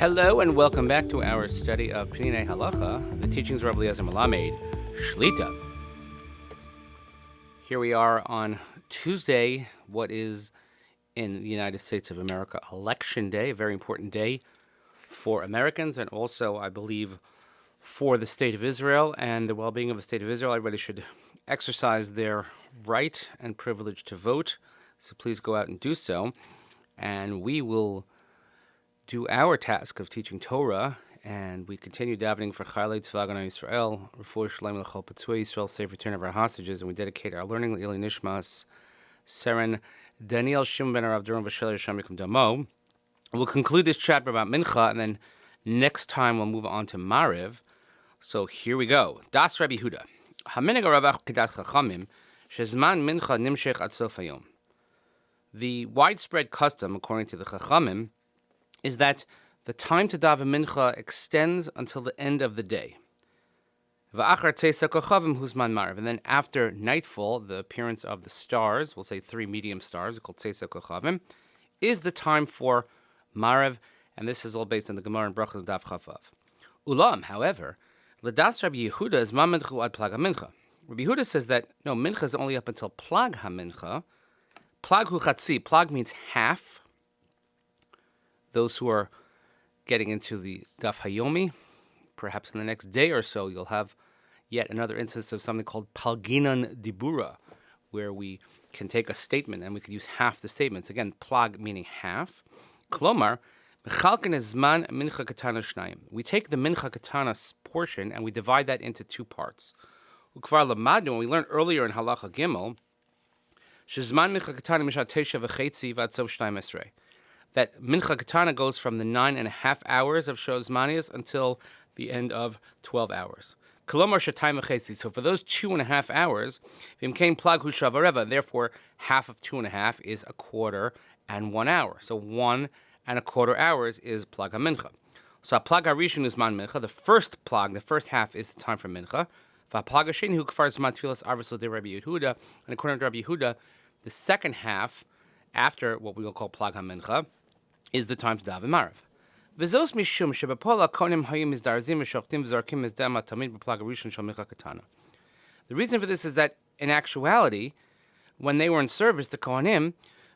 Hello and welcome back to our study of Peninei Halacha, the teachings of Rabbi Eliezer Melamed, Shlita. Here we are on Tuesday, what is in the United States of America Election Day, a very important day for Americans and also, I believe, for the State of Israel and the well-being of the State of Israel. Everybody should exercise their right and privilege to vote, so please go out and do so. And we will do our task of teaching Torah, and we continue davening for Chayalei Tzva Haganah Yisrael, Refuah Shalem L'Chol P'tzui Yisrael, safe return of our hostages, and we dedicate our learning to Nishmat Seren Daniel Shimon ben Arav Duran V'Shelei Hashem Yikum Damo. We'll conclude this chapter about Mincha, and then next time we'll move on to Mariv. So here we go. Das Rabbi Yehuda. Haminig Ravach Kedat Chachamim Shezman Mincha Nimshech Ad Sof Hayom. The widespread custom, according to the Chachamim, is that the time to daven mincha extends until the end of the day. And then after nightfall, the appearance of the stars, we'll say three medium stars, called Tzeisa Kochavim, is the time for Marev, and this is all based on the Gemara and Brachas Daf Chafav. Ulam, however, L'das Rabbi Yehuda is Mamedchu ad Plag HaMincha. Rabbi Yehuda says that, no, mincha is only up until Plag HaMincha. Plag hu chatzi, Plag means half. Those who are getting into the Daf Hayomi, perhaps in the next day or so, you'll have yet another instance of something called Palginan Dibura, where we can take a statement and we can use half the statements. Again, plag meaning half. Klomar, Mechalken Zman Mincha Katana Shnayim. We take the Mincha Katana portion and we divide that into two parts. Ukvar Lamadnu, we learned earlier in Halacha Gimel, Shezman Mincha Katana Mishat Tesha V'Chetzi V'Atzov Shnayim Esrei. That Mincha Katana goes from the 9.5 hours of Shozmanias until the end of 12 hours. Kolomar Shatayim V'Chetzi. So for those 2.5 hours, V'imkein Plag Hu Shavareva, therefore half of 2.5 is a quarter and 1 hour. So 1.25 hours is Plag HaMincha. So a Plag HaRishon is Man Mincha. The first Plag, the first half, is the time for Mincha. V'Plag HaSheni Hu Kfar Zman Tfilas Arvus L'Dei Rabbi Yehuda. And according to Rabbi Yehuda, the second half, after what we will call Plag HaMincha, is the time to daven Mariv. V'zos mishum shebepola konim hayim izdarzim v'shoktim v'zarkim izdam atamid b'plag harishon shel mincha katana. The reason for this is that, in actuality, when they were in service, the Kohanim,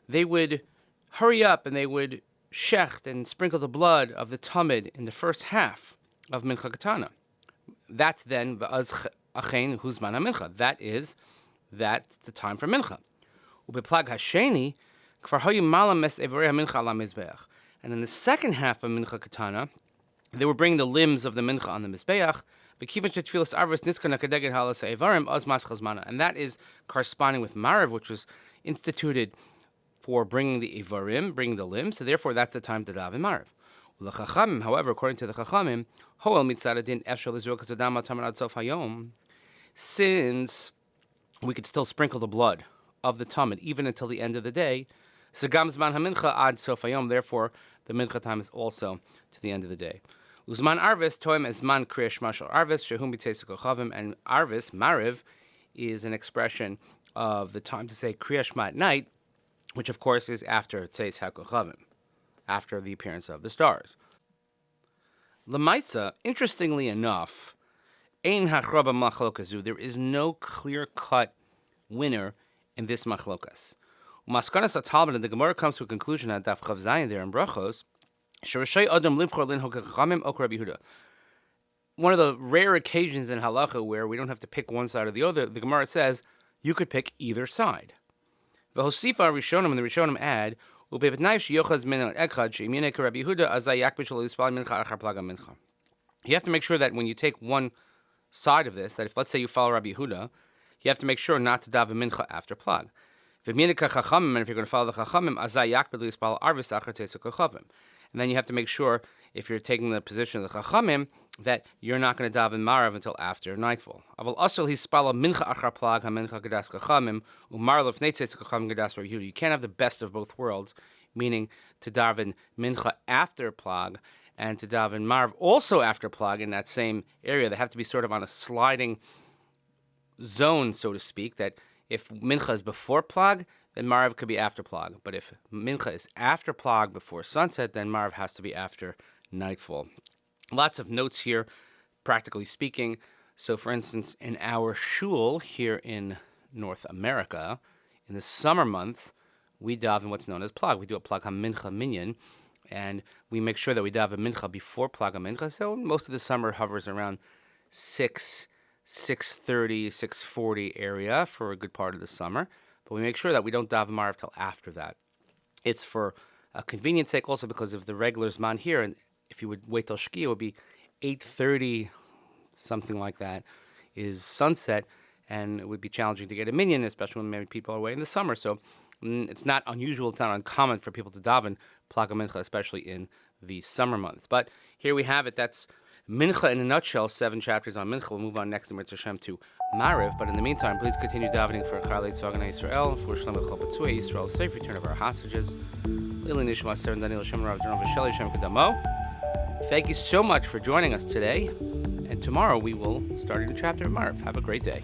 they would hurry up and they would shecht and sprinkle the blood of the tamid in the first half of mincha katana. That's then v'az achein huzman hamincha. That's the time for mincha. Ubeplag hasheni. And in the second half of Mincha Katana, they were bringing the limbs of the Mincha on the Mizbeach, and that is corresponding with Mariv, which was instituted for bringing the Ivarim, bringing the limbs, so therefore that's the time to daven Mariv. However, according to the Chachamim, since we could still sprinkle the blood of the Tamid even until the end of the day, so gam zman hamincha ad sof hayom. Therefore, the mincha time is also to the end of the day. Uzman arvis toim esman kriya shma shel arvis shehum b'tzeis kochavim, and arvis mariv is an expression of the time to say kriya shma at night, which of course is after tzeis hakochavim, after the appearance of the stars. Lamaisa, interestingly enough, ein hachraba machlokazu. There is no clear-cut winner in this machlokas. Maskanas Talmud, and the Gemara comes to a conclusion at Daf Chav Zayin there in Brachos. Shirashei Adam Livchor Lin Hokachamim Ok Rabbi Yehuda. One of the rare occasions in Halacha where we don't have to pick one side or the other, the Gemara says you could pick either side. V'Hosifa Rishonim, and the Rishonim add Ubebetnai Sheyochaz Min Echad Sheiminek Rabbi Yehuda Azay Yakbish L'Yispal Mincha Achar Plaga Mincha. You have to make sure that when you take one side of this, that if let's say you follow Rabbi Yehuda, you have to make sure not to daven Mincha after Plag. And if you're going to follow the Chachamim, and then you have to make sure, if you're taking the position of the Chachamim, that you're not going to daven Marav until after nightfall. You can't have the best of both worlds, meaning to daven Mincha after Plag and to daven Marav also after Plag in that same area. They have to be sort of on a sliding zone, so to speak, that if Mincha is before Plag, then Mariv could be after Plag. But if Mincha is after Plag, before sunset, then Mariv has to be after nightfall. Lots of notes here, practically speaking. So, for instance, in our shul here in North America, in the summer months, we daven what's known as plag. We do a plag ha-mincha minyan, and we make sure that we daven mincha before plag ha-mincha. So most of the summer hovers around 6:30, 6:40 area for a good part of the summer. But we make sure that we don't daven Marav till after that. It's for a convenience sake, also because of the regular Zman here, and if you would wait till Shkia, it would be 8:30, something like that, is sunset, and it would be challenging to get a minyan, especially when many people are away in the summer. So it's not unusual, it's not uncommon for people to daven Plag HaMincha, especially in the summer months. But here we have it. That's Mincha in a nutshell, 7 chapters on Mincha. We'll move on next in Mitzvah Hashem to Mariv. But in the meantime, please continue davening for Charlei Tzvaganei Yisrael, for Shlom Echol B'Tzvei Yisrael, safe return of our hostages. Lili Nishmat, Seren Daniel Shem Rav Dernov V'Sheli Shem Kedamo. Thank you so much for joining us today. And tomorrow we will start a new chapter of Mariv. Have a great day.